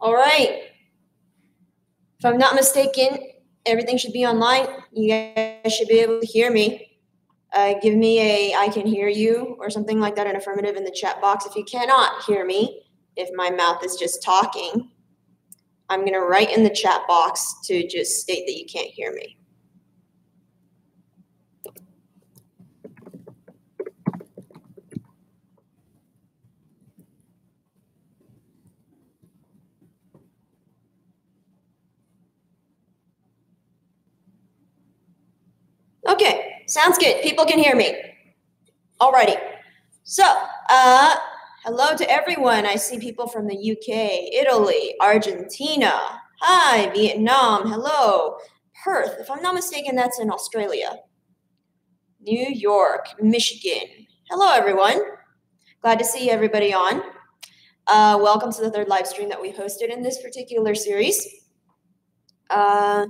All right. If I'm not mistaken, everything should be online. You guys should be able to hear me. Give me a I can hear you or something like that, an affirmative in the chat box. If you cannot hear me, if my mouth is just talking, I'm going to write in the chat box to just state that you can't hear me. Okay, sounds good. People can hear me. Alrighty. So, hello to everyone. I see people from the UK, Italy, Argentina. Hi, Vietnam. Hello. Perth. If I'm not mistaken, that's in Australia. New York, Michigan. Hello, everyone. Glad to see everybody on. Welcome to the third live stream that we hosted in this particular series. Hello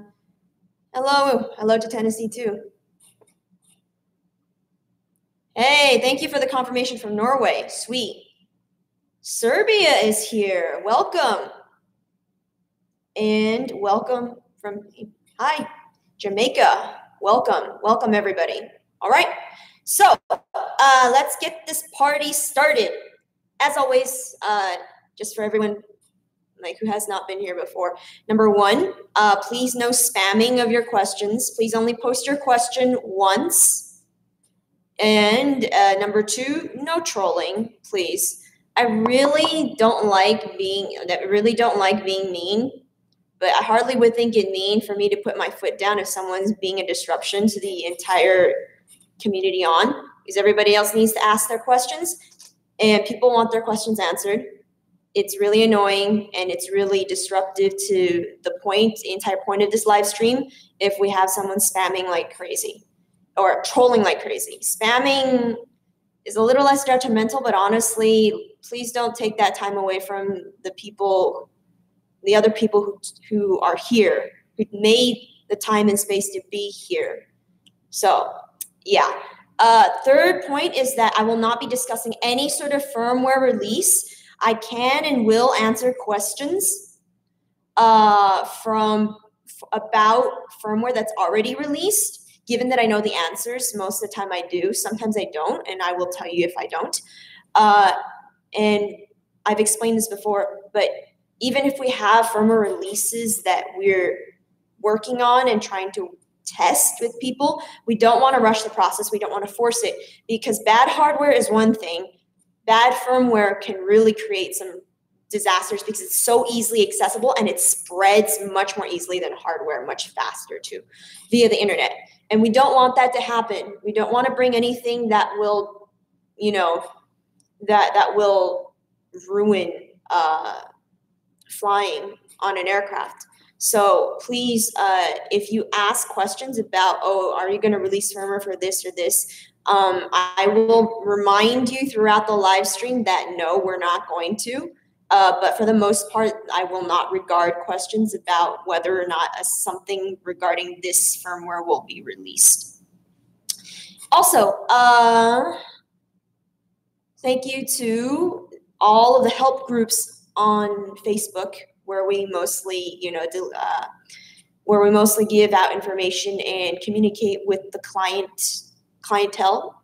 to Tennessee too. Hey, thank you for the confirmation from Norway. Sweet. Serbia is here. Welcome. And welcome from, hi, Jamaica. Welcome. Welcome, everybody. All right. So let's get this party started. As always, just for everyone who has not been here before. Number one, please no spamming of your questions. Please only post your question once. And number two, no trolling, please. I really don't like being mean, but I hardly would think it mean for me to put my foot down if someone's being a disruption to the entire community on, because everybody else needs to ask their questions and people want their questions answered. It's really annoying and it's really disruptive to the entire point of this live stream if we have someone spamming like crazy. Or trolling like crazy. Spamming is a little less detrimental, but honestly, please don't take that time away from the other people who are here, who made the time and space to be here. So, yeah. Third point is that I will not be discussing any sort of firmware release. I can and will answer questions about firmware that's already released. Given that I know the answers, most of the time I do. Sometimes I don't, and I will tell you if I don't. And I've explained this before, but even if we have firmware releases that we're working on and trying to test with people, we don't want to rush the process. We don't want to force it, because bad hardware is one thing. Bad firmware can really create some disasters because it's so easily accessible and it spreads much more easily than hardware, much faster too, via the internet. And we don't want that to happen. We don't want to bring anything that will, that will ruin flying on an aircraft. So please, if you ask questions about, are you going to release firmware for this or this, I will remind you throughout the live stream that no, we're not going to. But for the most part, I will not regard questions about whether or not something regarding this firmware will be released. Also, thank you to all of the help groups on Facebook, where we mostly, give out information and communicate with the clientele.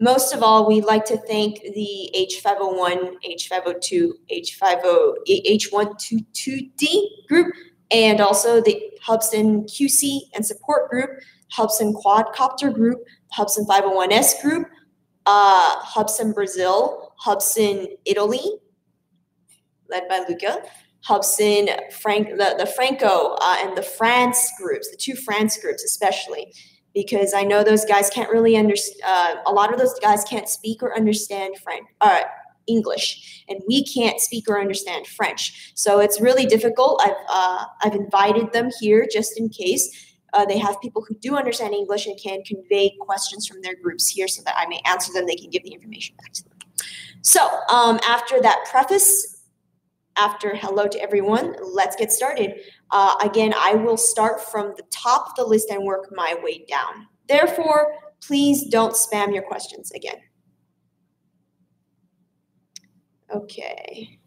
Most of all, we'd like to thank the H501, H502, H122D group, and also the Hubsan QC and support group, Hubsan quadcopter group, Hubsan 501S group, Hubsan Brazil, Hubsan Italy, led by Luca, Hubsan the Franco and the France groups, the two France groups especially. Because I know those guys can't really understand, a lot of those guys can't speak or understand English, and we can't speak or understand French. So it's really difficult. I've invited them here just in case they have people who do understand English and can convey questions from their groups here so that I may answer them. They can give the information back to them. So after that preface, after hello to everyone, let's get started. Again, I will start from the top of the list and work my way down. Therefore, please don't spam your questions again. Okay.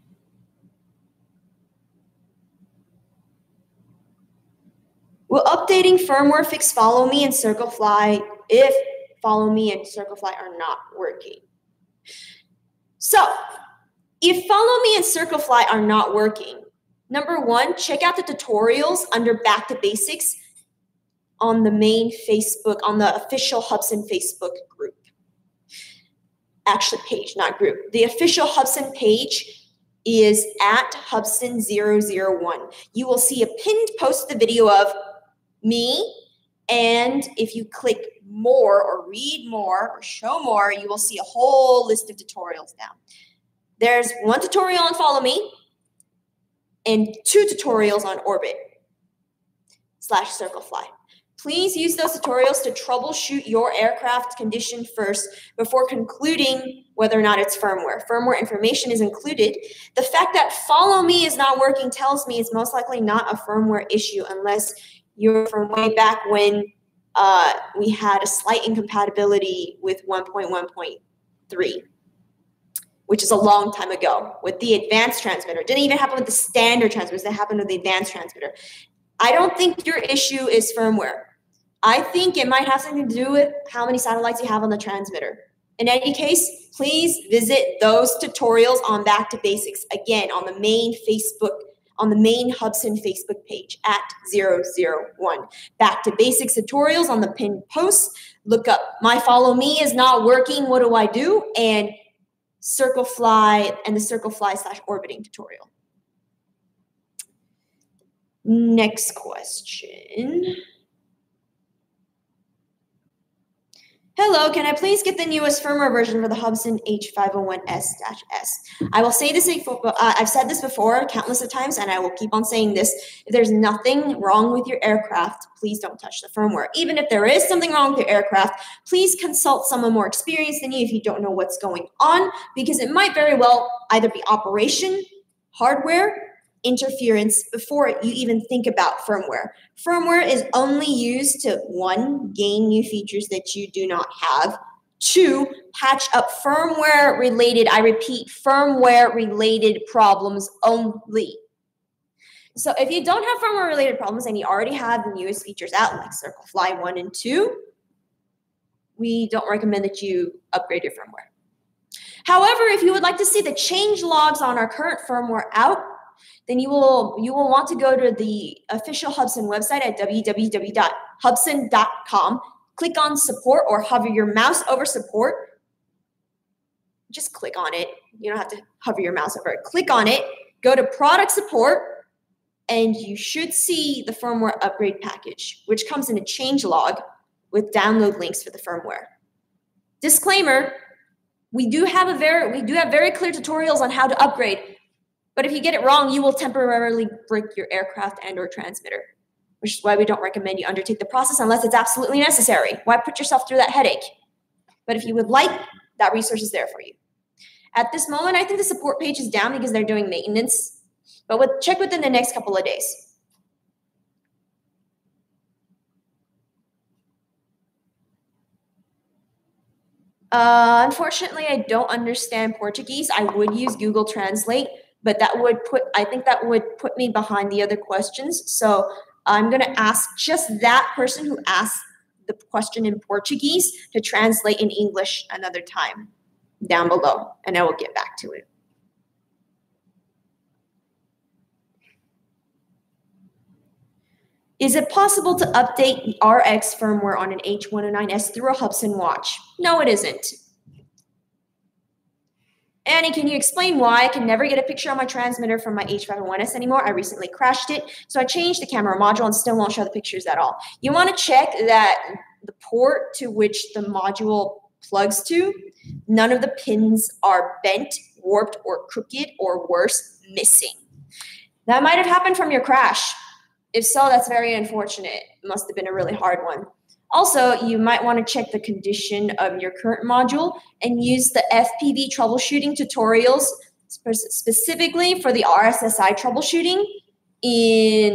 Will updating firmware fix Follow Me and Circlefly if Follow Me and Circlefly are not working? So, if Follow Me and Circlefly are not working, number one, check out the tutorials under Back to Basics on the main Facebook, on the official Hubsan Facebook group. Actually, page, not group. The official Hubsan page is at Hubsan001. You will see a pinned post of the video of me, and if you click more or read more or show more, you will see a whole list of tutorials down. There's one tutorial on Follow Me and 2 tutorials on Orbit/Circlefly. Please use those tutorials to troubleshoot your aircraft condition first before concluding whether or not it's firmware. Firmware information is included. The fact that Follow Me is not working tells me it's most likely not a firmware issue unless you're from way back when we had a slight incompatibility with 1.1.3, which is a long time ago with the advanced transmitter. It didn't even happen with the standard transmitters. It happened with the advanced transmitter. I don't think your issue is firmware. I think it might have something to do with how many satellites you have on the transmitter. In any case, please visit those tutorials on Back to Basics, again, on the main Facebook, on the main Hubsan Facebook page at 001. Back to Basics tutorials on the pinned post. Look up, my Follow Me is not working, what do I do? And Circlefly and the Circlefly/orbiting tutorial. Next question. Hello, can I please get the newest firmware version for the Hubsan H501S-S? I will say this, I've said this before countless of times, and I will keep on saying this. If there's nothing wrong with your aircraft, please don't touch the firmware. Even if there is something wrong with your aircraft, please consult someone more experienced than you if you don't know what's going on, because it might very well either be operation, hardware, interference before you even think about firmware. Firmware is only used to, 1, gain new features that you do not have, 2, patch up firmware related, I repeat, firmware related problems only. So if you don't have firmware related problems and you already have the newest features out like Circlefly 1 and 2, we don't recommend that you upgrade your firmware. However, if you would like to see the change logs on our current firmware out, then you will want to go to the official Hubsan website at www.hubsan.com. Click on support or hover your mouse over support. Just click on it. You don't have to hover your mouse over it. Click on it, go to product support, and you should see the firmware upgrade package, which comes in a change log with download links for the firmware. Disclaimer, we do have very clear tutorials on how to upgrade. But if you get it wrong, you will temporarily break your aircraft and or transmitter, which is why we don't recommend you undertake the process unless it's absolutely necessary. Why put yourself through that headache? But if you would like, that resource is there for you. At this moment, I think the support page is down because they're doing maintenance, but check within the next couple of days. Unfortunately, I don't understand Portuguese. I would use Google Translate, but I think that would put me behind the other questions. So I'm going to ask just that person who asked the question in Portuguese to translate in English another time down below, and I will get back to it. Is it possible to update the RX firmware on an H109S through a Hubsan watch? No, it isn't. Annie, can you explain why I can never get a picture on my transmitter from my H501S anymore? I recently crashed it, so I changed the camera module and still won't show the pictures at all. You want to check that the port to which the module plugs to, none of the pins are bent, warped, or crooked, or worse, missing. That might have happened from your crash. If so, that's very unfortunate. It must have been a really hard one. Also, you might want to check the condition of your current module and use the FPV troubleshooting tutorials specifically for the RSSI troubleshooting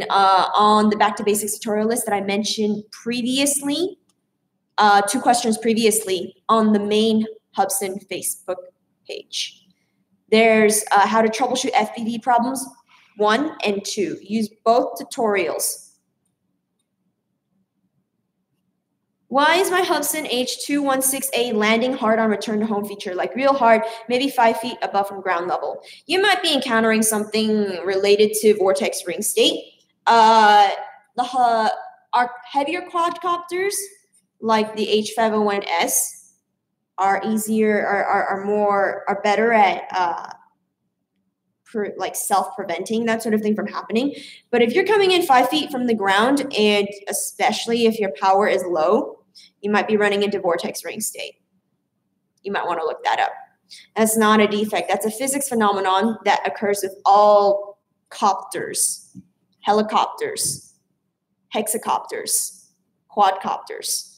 on the Back to Basics tutorial list that I mentioned previously, 2 questions previously on the main Hubsan Facebook page. There's how to troubleshoot FPV problems 1 and 2. Use both tutorials. Why is my Hubsan H216A landing hard on return to home feature, like real hard, maybe 5 feet above from ground level? You might be encountering something related to vortex ring state. Our heavier quadcopters, like the H501S, are easier, are better at like self-preventing that sort of thing from happening. But if you're coming in 5 feet from the ground, and especially if your power is low, you might be running into vortex ring state. You might want to look that up. That's not a defect. That's a physics phenomenon that occurs with all copters, helicopters, hexacopters, quadcopters.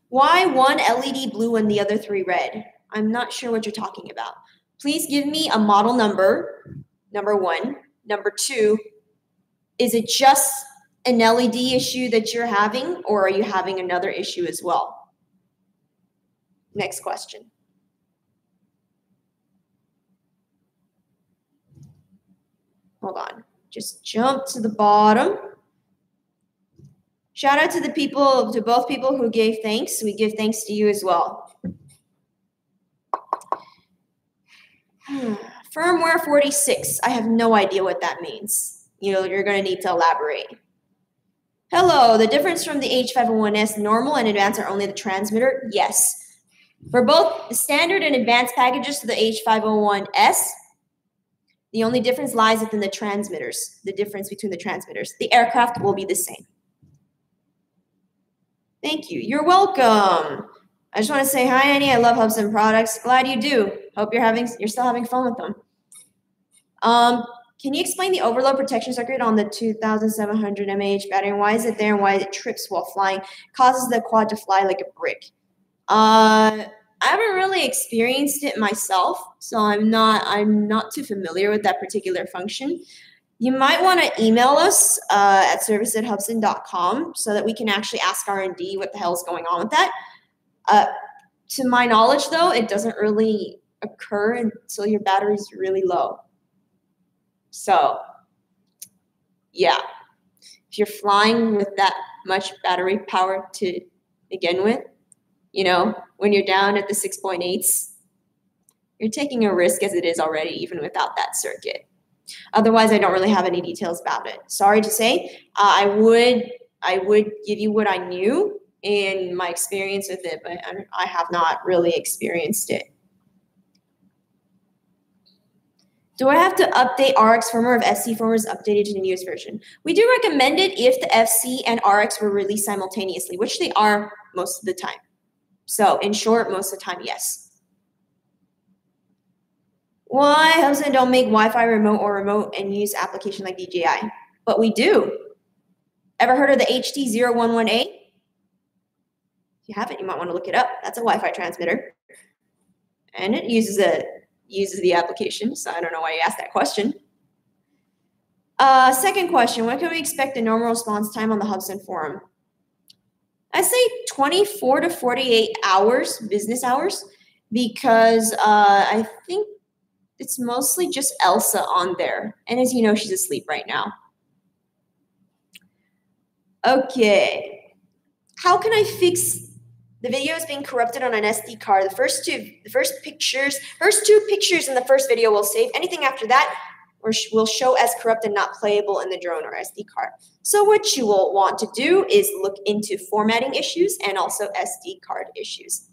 Why one LED blue and the other 3 red? I'm not sure what you're talking about. Please give me a model number, number 1. Number 2, is it just an LED issue that you're having, or are you having another issue as well? Next question. Hold on. Just jump to the bottom. Shout out to the people, to both people who gave thanks. We give thanks to you as well. Firmware 46. I have no idea what that means. You're going to need to elaborate. Hello, the difference from the H501S normal and advanced are only the transmitter? Yes. For both the standard and advanced packages to the H501S, the only difference lies within the transmitters, the difference between the transmitters. The aircraft will be the same. Thank you. You're welcome. I just want to say hi, Annie. I love Hubsan products. Glad you do. Hope you're still having fun with them. Can you explain the overload protection circuit on the 2700 mAh battery? And why is it there and why it trips while flying? Causes the quad to fly like a brick. I haven't really experienced it myself, so I'm not too familiar with that particular function. You might want to email us at service@hubsan.com so that we can actually ask R&D what the hell is going on with that. To my knowledge, though, it doesn't really occur until your battery's really low. So, yeah, if you're flying with that much battery power to begin with, when you're down at the 6.8s, you're taking a risk as it is already, even without that circuit. Otherwise, I don't really have any details about it. Sorry to say, I would give you what I knew in my experience with it, but I have not really experienced it. Do I have to update RX firmware if FC firmware is updated to the newest version? We do recommend it if the FC and RX were released simultaneously, which they are most of the time. So in short, most of the time, yes. Why Hubsan don't make Wi-Fi remote or remote and use application like DJI? But we do. Ever heard of the HD011A? If you haven't, you might want to look it up. That's a Wi-Fi transmitter. And it uses the application, so I don't know why you asked that question. Second question, when can we expect a normal response time on the Hubsan forum? I say 24 to 48 hours, business hours, because I think it's mostly just Elsa on there. And as you know, she's asleep right now. Okay. How can I fix the video is being corrupted on an SD card? The first two pictures in the first video will save. Anything after that will show as corrupt and not playable in the drone or SD card. So what you will want to do is look into formatting issues and also SD card issues.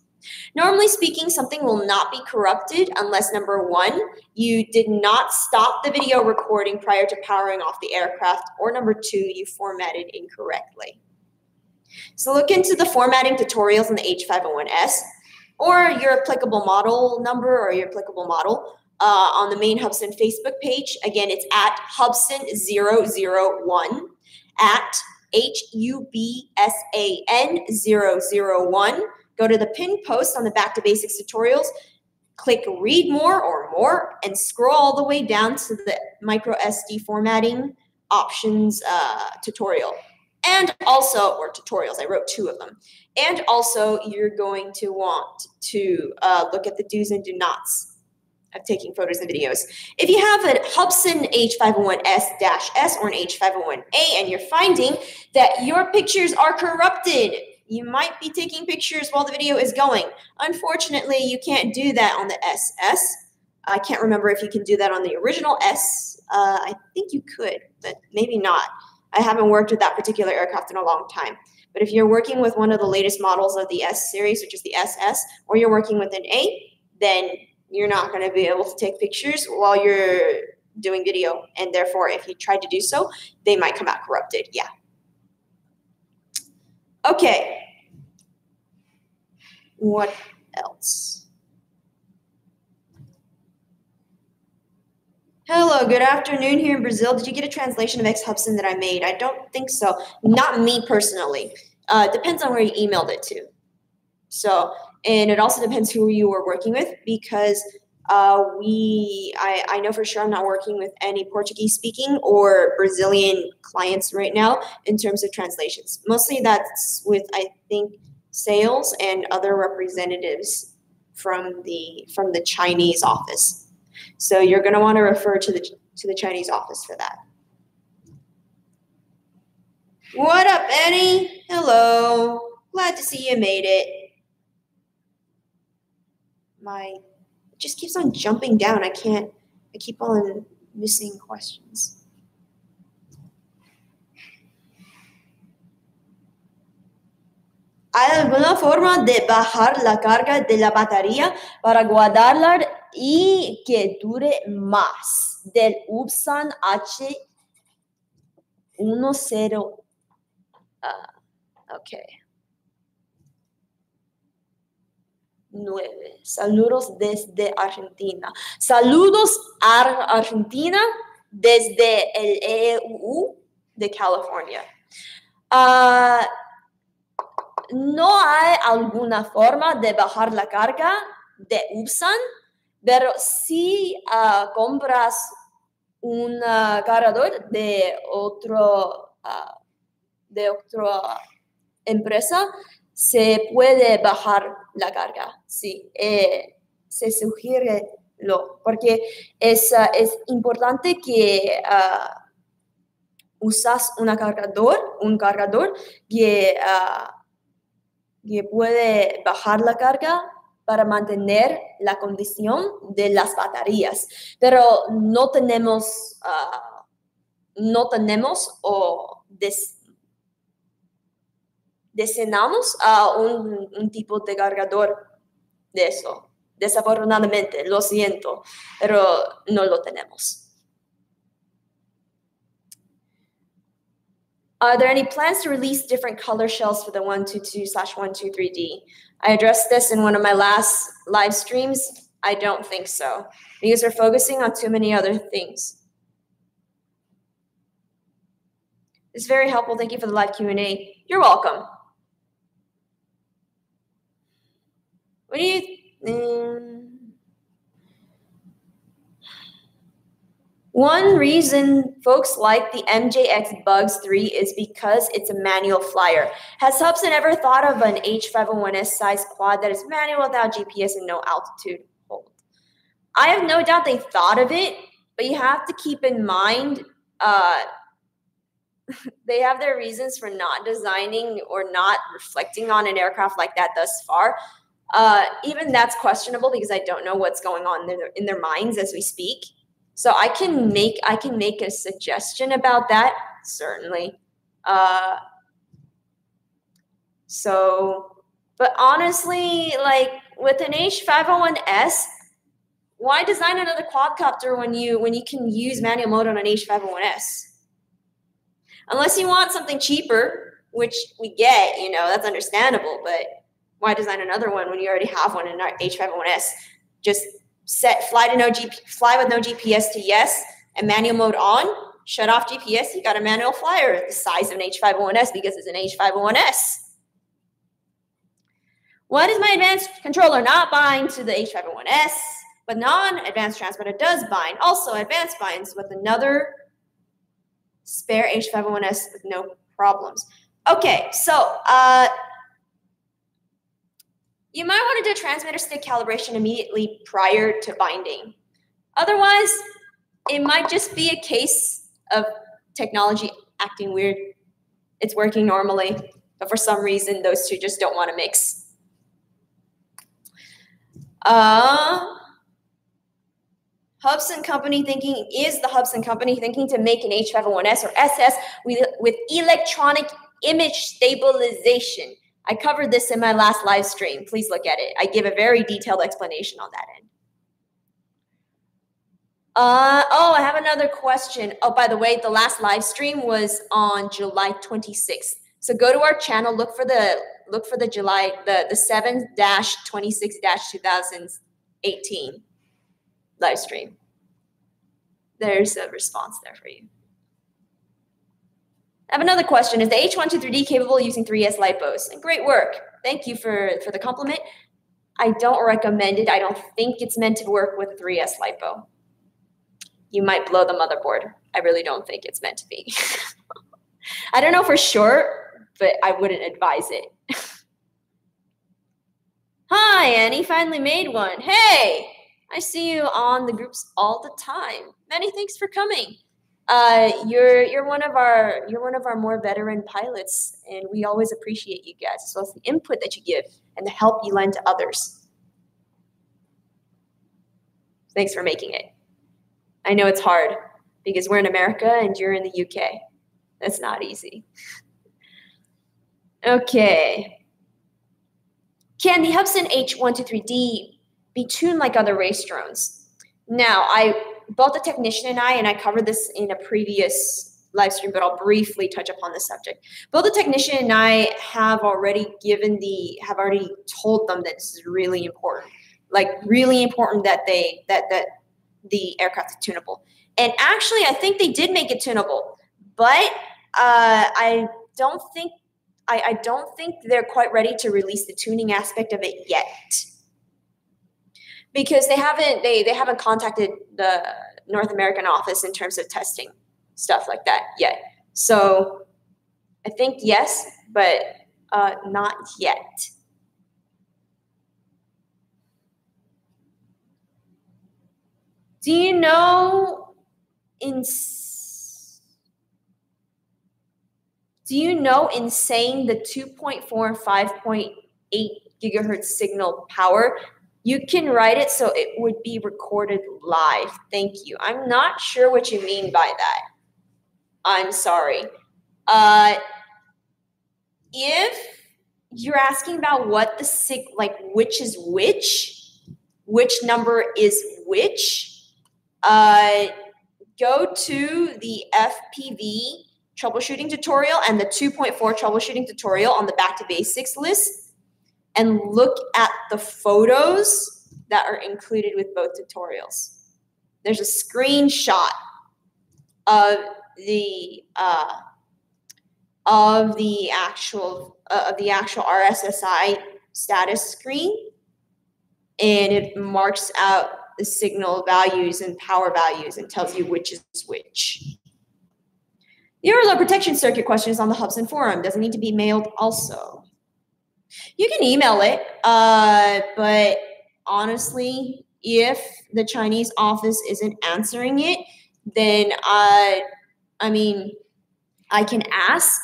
Normally speaking, something will not be corrupted unless, number 1, you did not stop the video recording prior to powering off the aircraft, or number 2, you formatted incorrectly. So look into the formatting tutorials in the H501S or your applicable model number or your applicable model on the main Hubsan Facebook page. Again, it's at Hubsan001, at HUBSAN001. Go to the pinned post on the Back to Basics tutorials, click read more or more, and scroll all the way down to the micro SD formatting options tutorial. And also, or tutorials, I wrote 2 of them. And also, you're going to want to look at the do's and do nots of taking photos and videos. If you have a Hubsan H501S-S or an H501A and you're finding that your pictures are corrupted, you might be taking pictures while the video is going. Unfortunately, you can't do that on the SS. I can't remember if you can do that on the original S. I think you could, but maybe not. I haven't worked with that particular aircraft in a long time. But if you're working with one of the latest models of the S series, which is the SS, or you're working with an A, then you're not going to be able to take pictures while you're doing video. And therefore, if you try to do so, they might come out corrupted. Yeah. Okay. What else? Hello, good afternoon here in Brazil. Did you get a translation of X Hubsan that I made? I don't think so. Not me personally. Depends on where you emailed it to. So, and it also depends who you were working with, because I know for sure I'm not working with any Portuguese speaking or Brazilian clients right now in terms of translations. Mostly that's with, I think, sales and other representatives from the Chinese office. So you're going to want to refer to the Chinese office for that. What up, Annie? Hello. Glad to see you made it. It just keeps on jumping down. I keep on missing questions. ¿Hay alguna forma de bajar la carga de la batería para guardarla y que dure más? Del Hubsan H10. Okay. 9. Saludos desde Argentina. Saludos a Argentina desde el EU de California. No hay alguna forma de bajar la carga de Hubsan, pero si compras un cargador de otra empresa, se puede bajar la carga. Sí, se sugiere porque es importante que usas un cargador que puede bajar la carga para mantener la condición de las baterías, pero no tenemos o diseñamos un tipo de cargador de eso. Desafortunadamente, lo siento, pero no lo tenemos. Are there any plans to release different color shells for the 122/123D? I addressed this in one of my last live streams. I don't think so, because we're focusing on too many other things. It's very helpful. Thank you for the live Q&A. You're welcome. What do you think? One reason folks like the MJX Bugs 3 is because it's a manual flyer. Has Hubsan ever thought of an H501S size quad that is manual without GPS and no altitude hold? I have no doubt they thought of it, but you have to keep in mind they have their reasons for not designing or not reflecting on an aircraft like that thus far. Even that's questionable because I don't know what's going on in their minds as we speak. So I can make a suggestion about that, certainly. But honestly, like with an H501S, why design another quadcopter when you can use manual mode on an H501S? Unless you want something cheaper, which we get, that's understandable, but why design another one when you already have one in our H501S? Just fly with no GPS to yes, and manual mode on, shut off GPS, you got a manual flyer the size of an H501S because it's an H501S. What is my advanced controller not bind to the H501S, but non-advanced transmitter does bind? Also, advanced binds with another spare H501S with no problems. Okay, so you might want to do transmitter stick calibration immediately prior to binding. Otherwise, it might just be a case of technology acting weird. It's working normally, but for some reason, those two just don't want to mix. Hubsan company thinking, is the Hubsan company thinking to make an H501S or SS with electronic image stabilization? I covered this in my last live stream. Please look at it. I give a very detailed explanation on that end. I have another question. Oh, by the way, the last live stream was on July 26th. So go to our channel, look for the July, the 7-26-2018 live stream. There's a response there for you. I have another question. Is the H123D capable using 3S lipos? And great work. Thank you for the compliment. I don't recommend it. I don't think it's meant to work with 3S lipo. You might blow the motherboard. I really don't think it's meant to be. I don't know for sure, but I wouldn't advise it. Hi, Annie, finally made one. Hey, I see you on the groups all the time. Many thanks for coming. You're one of our more veteran pilots, and we always appreciate you guys, as well as the input that you give and the help you lend to others. Thanks for making it. I know it's hard because we're in America and you're in the UK. That's not easy. Okay. Can the Hubsan H123D be tuned like other race drones? Now, both the technician and I covered this in a previous live stream, but I'll briefly touch upon this subject. Both the technician and I have already told them that this is really important. Like really important that the aircraft is tunable. And actually, I think they did make it tunable, but I don't think they're quite ready to release the tuning aspect of it yet, because they haven't contacted the North American office in terms of testing stuff like that yet. So I think yes, but not yet. Do you know in saying the 2.4 and 5.8 gigahertz signal power, you can write it so it would be recorded live. Thank you. I'm not sure what you mean by that. I'm sorry. If you're asking about what the which is which number is which, go to the FPV troubleshooting tutorial and the 2.4 troubleshooting tutorial on the Back to Basics list and look at the photos that are included with both tutorials. There's a screenshot of the actual RSSI status screen, and it marks out the signal values and power values and tells you which is which. The overload protection circuit question is on the Hubsan forum. Does it need to be mailed also? You can email it, but honestly, if the Chinese office isn't answering it, then I can ask,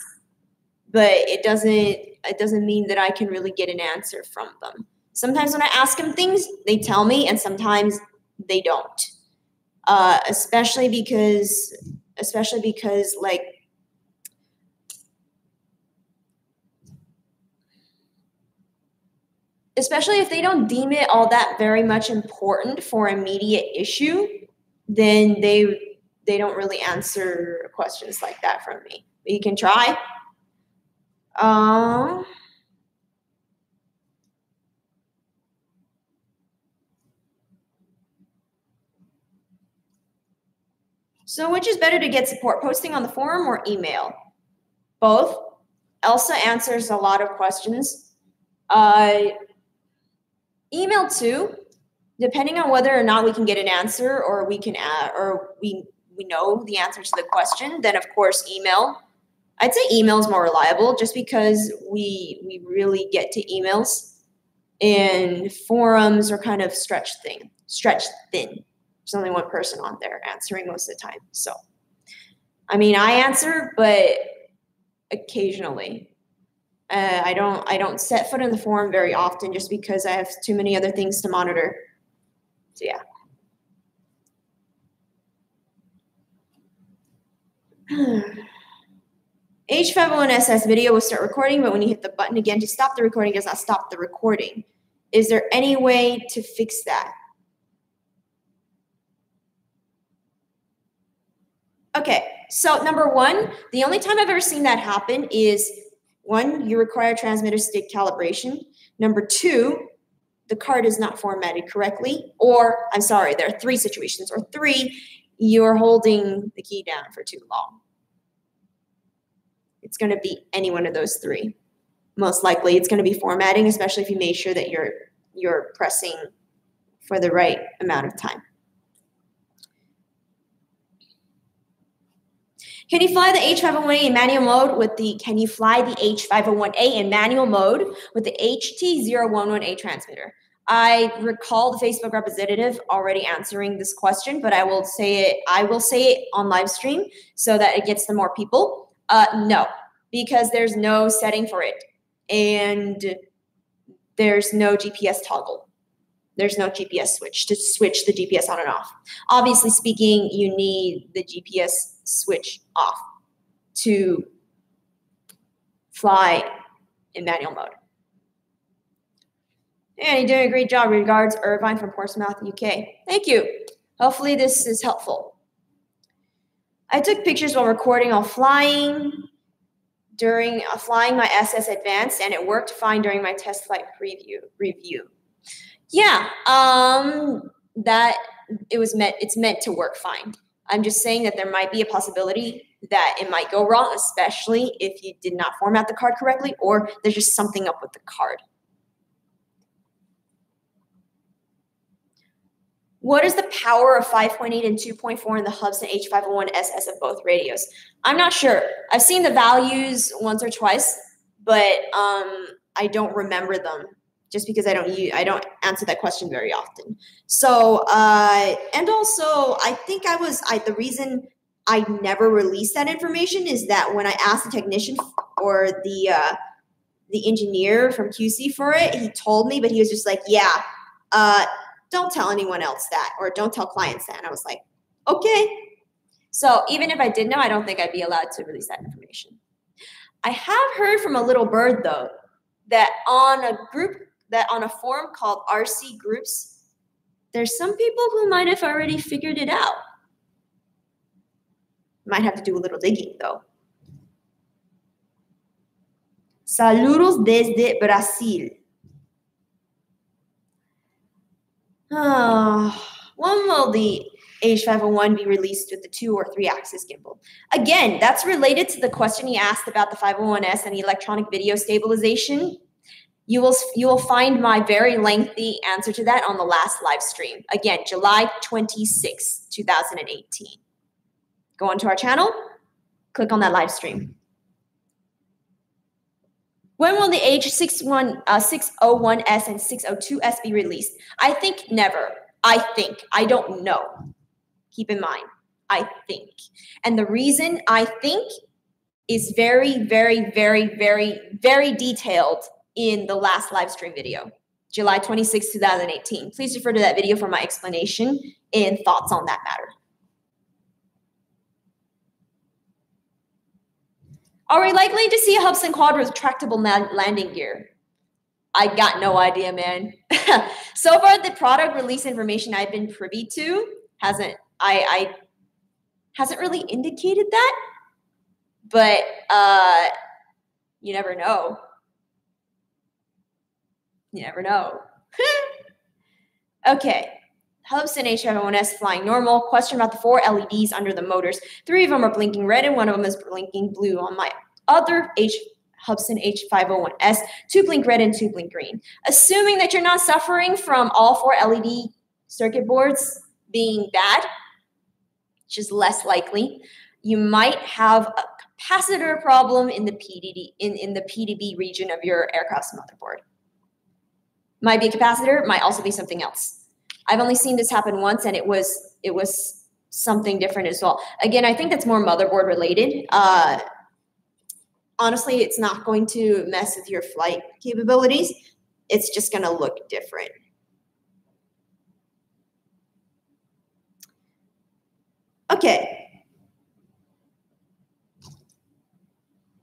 but it doesn't mean that I can really get an answer from them. Sometimes when I ask them things, they tell me, and sometimes they don't. Especially because like, especially if they don't deem it all that very much important for immediate issue, then they don't really answer questions like that from me. But you can try. So which is better to get support, posting on the forum or email? Both. Elsa answers a lot of questions. Email too, depending on whether or not we can get an answer or we know the answer to the question, then of course email. I'd say email is more reliable just because we really get to emails, and forums are kind of stretched thin. There's only one person on there answering most of the time. So, I mean, I answer, but occasionally. I don't set foot in the forum very often just because I have too many other things to monitor. So yeah. H501SS video will start recording, but when you hit the button again to stop the recording, it does not stop the recording. Is there any way to fix that? Okay, so number one, the only time I've ever seen that happen is one, you require transmitter stick calibration. Number two, the card is not formatted correctly, or I'm sorry, there are three situations, or three, you're holding the key down for too long. It's going to be any one of those three. Most likely, it's going to be formatting, especially if you make sure that you're pressing for the right amount of time. Can you fly the H501A in manual mode with the H501A in manual mode with the HT011A transmitter? I recall the Facebook representative already answering this question, but I will say it on live stream so that it gets to more people. No, because there's no setting for it, and there's no GPS toggle. There's no GPS switch to switch the GPS on and off. Obviously speaking, you need the GPS switch off to fly in manual mode. And you're doing a great job. Regards, Irvine from Portsmouth, UK. Thank you. Hopefully this is helpful. I took pictures while recording while flying during flying my SS Advanced, and it worked fine during my test flight review. Yeah, it's meant to work fine. I'm just saying that there might be a possibility that it might go wrong, especially if you did not format the card correctly or there's just something up with the card. What is the power of 5.8 and 2.4 in the Hubsan H501SS of both radios? I'm not sure. I've seen the values once or twice, but I don't remember them just because I don't answer that question very often. So, and also I think the reason I never released that information is that when I asked the technician or the engineer from QC for it, he told me, but he was just like, yeah, don't tell anyone else that, or don't tell clients that. And I was like, okay. So even if I did know, I don't think I'd be allowed to release that information. I have heard from a little bird though, that on a forum called RC Groups, there's some people who might have already figured it out. Might have to do a little digging though. Saludos desde Brasil. When will the H501 be released with the 2 or 3 axis gimbal? Again, that's related to the question he asked about the 501S and the electronic video stabilization. You will find my very lengthy answer to that on the last live stream. Again, July 26, 2018. Go onto our channel, click on that live stream. When will the H601S and 602S be released? I think never. I don't know. Keep in mind, I think. And the reason I think is very, very, very, very, very detailed in the last live stream video, July 26, 2018. Please refer to that video for my explanation and thoughts on that matter. Are we likely to see a Hubsan quad with retractable landing gear? I got no idea, man. So far, the product release information I've been privy to hasn't really indicated that, but you never know. You never know. Okay. Hubsan H501S flying normal. Question about the 4 LEDs under the motors. 3 of them are blinking red and 1 of them is blinking blue. On my other Hubsan H501S, 2 blink red and 2 blink green. Assuming that you're not suffering from all 4 LED circuit boards being bad, which is less likely, you might have a capacitor problem in the PDB region of your aircraft's motherboard. Might be a capacitor, might also be something else. I've only seen this happen once, and it was something different as well. Again, I think that's more motherboard related. Honestly, it's not going to mess with your flight capabilities. It's just going to look different. Okay.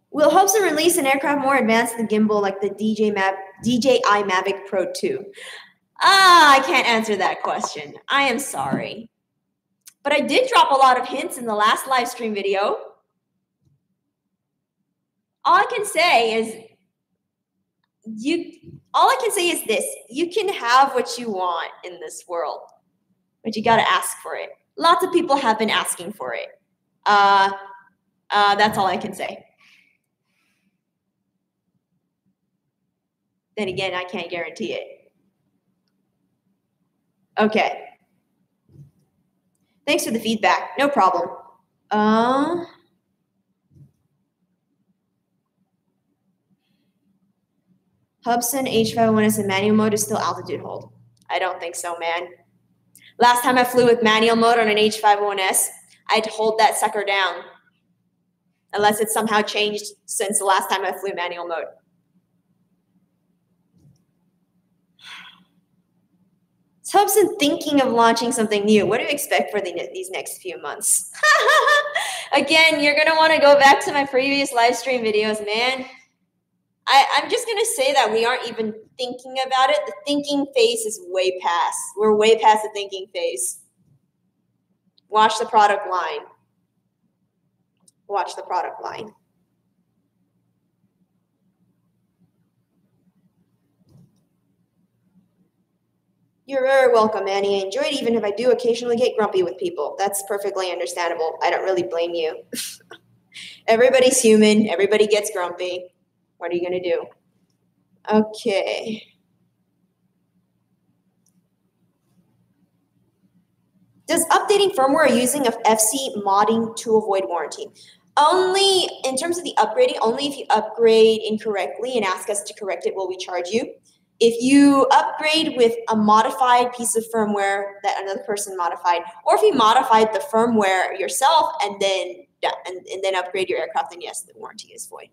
Will Hubsan release an aircraft more advanced than gimbal like the DJI Mavic Pro 2? I can't answer that question. I am sorry. But I did drop a lot of hints in the last live stream video. All I can say is this. You can have what you want in this world, but you got to ask for it. Lots of people have been asking for it. That's all I can say. Then again, I can't guarantee it. Okay. Thanks for the feedback. No problem. Hubsan H501S in manual mode is still altitude hold. I don't think so, man. Last time I flew with manual mode on an H501S, I'd hold that sucker down. Unless it's somehow changed since the last time I flew manual mode. Is Hubsan thinking of launching something new? What do you expect for these next few months? Again, you're going to want to go back to my previous live stream videos, man. I'm just going to say that we aren't even thinking about it. The thinking phase is way past. We're way past the thinking phase. Watch the product line. Watch the product line. You're very welcome, Annie. I enjoy it even if I do occasionally get grumpy with people. That's perfectly understandable. I don't really blame you. Everybody's human. Everybody gets grumpy. What are you going to do? Okay. Does updating firmware using of FC modding to avoid warranty? Only in terms of the upgrading, only if you upgrade incorrectly and ask us to correct it will we charge you. If you upgrade with a modified piece of firmware that another person modified, or if you modified the firmware yourself and then upgrade your aircraft, then yes, the warranty is void.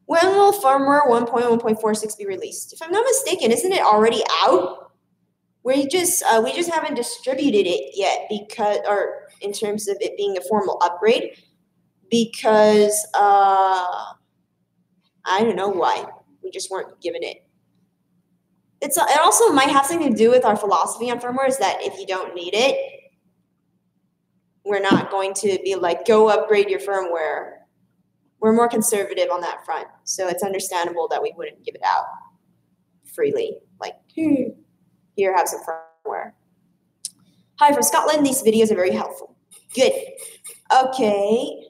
When will firmware 1.1.46 be released? If I'm not mistaken, isn't it already out? We just haven't distributed it yet because, or in terms of it being a formal upgrade, because I don't know why. We just weren't given it. It also might have something to do with our philosophy on firmware is that if you don't need it, we're not going to be like, go upgrade your firmware. We're more conservative on that front. So it's understandable that we wouldn't give it out freely. Like, here, have some firmware. Hi, from Scotland. These videos are very helpful. Good. Okay.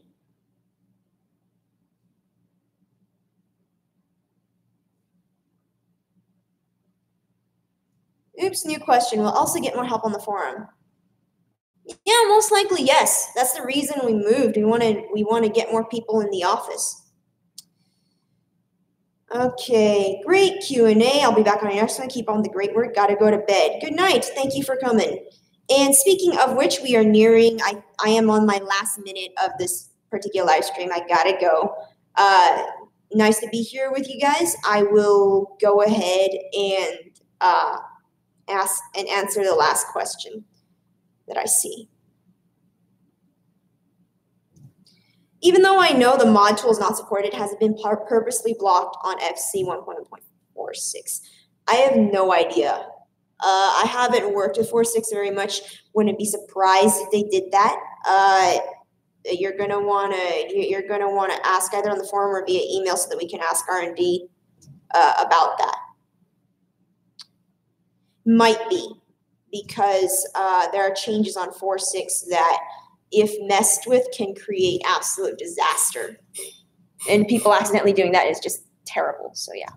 Oops, new question. We'll also get more help on the forum. Yeah, most likely, yes. That's the reason we moved. We want to get more people in the office. Okay, great Q&A. I'll be back on your next one. Keep on the great work. Got to go to bed. Good night. Thank you for coming. And speaking of which, we are nearing, I am on my last minute of this particular live stream. I got to go. Nice to be here with you guys. I will go ahead and ask and answer the last question that I see. Even though I know the mod tool is not supported, has it been purposely blocked on FC 1.1.46? I have no idea. I haven't worked with 4.6 very much. Wouldn't be surprised if they did that. You're gonna wanna ask either on the forum or via email so that we can ask R&D about that. Might be, because there are changes on 4.6 that, if messed with, can create absolute disaster. And people accidentally doing that is just terrible. So yeah.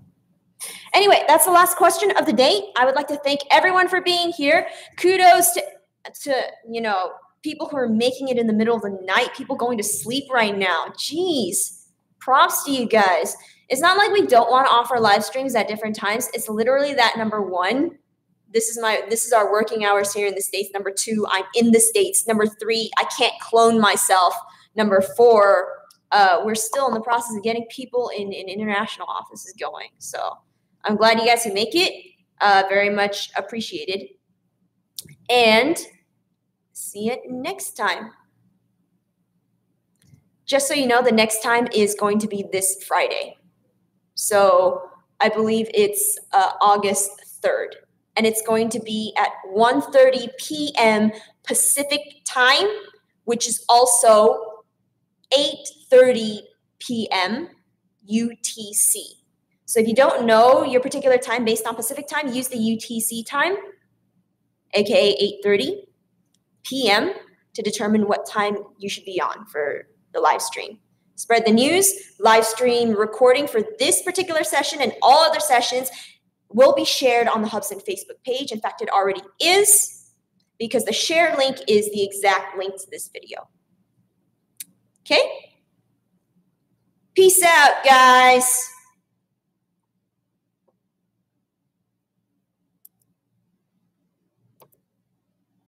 Anyway, that's the last question of the day. I would like to thank everyone for being here. Kudos to people who are making it in the middle of the night, people going to sleep right now. Jeez, props to you guys. It's not like we don't want to offer live streams at different times. It's literally that number one, this is our working hours here in the States. Number two, I'm in the States. Number three, I can't clone myself. Number four, we're still in the process of getting people in international offices going. So I'm glad you guys can make it. Very much appreciated. And see you next time. Just so you know, the next time is going to be this Friday. So I believe it's August 3rd. And it's going to be at 1:30 p.m. Pacific time, which is also 8:30 p.m. UTC. So if you don't know your particular time based on Pacific time, use the UTC time, aka 8:30 p.m. to determine what time you should be on for the live stream. Spread the news. Live stream recording for this particular session and all other sessions will be shared on the Hubsan Facebook page. In fact, it already is, because the share link is the exact link to this video. Okay? Peace out, guys.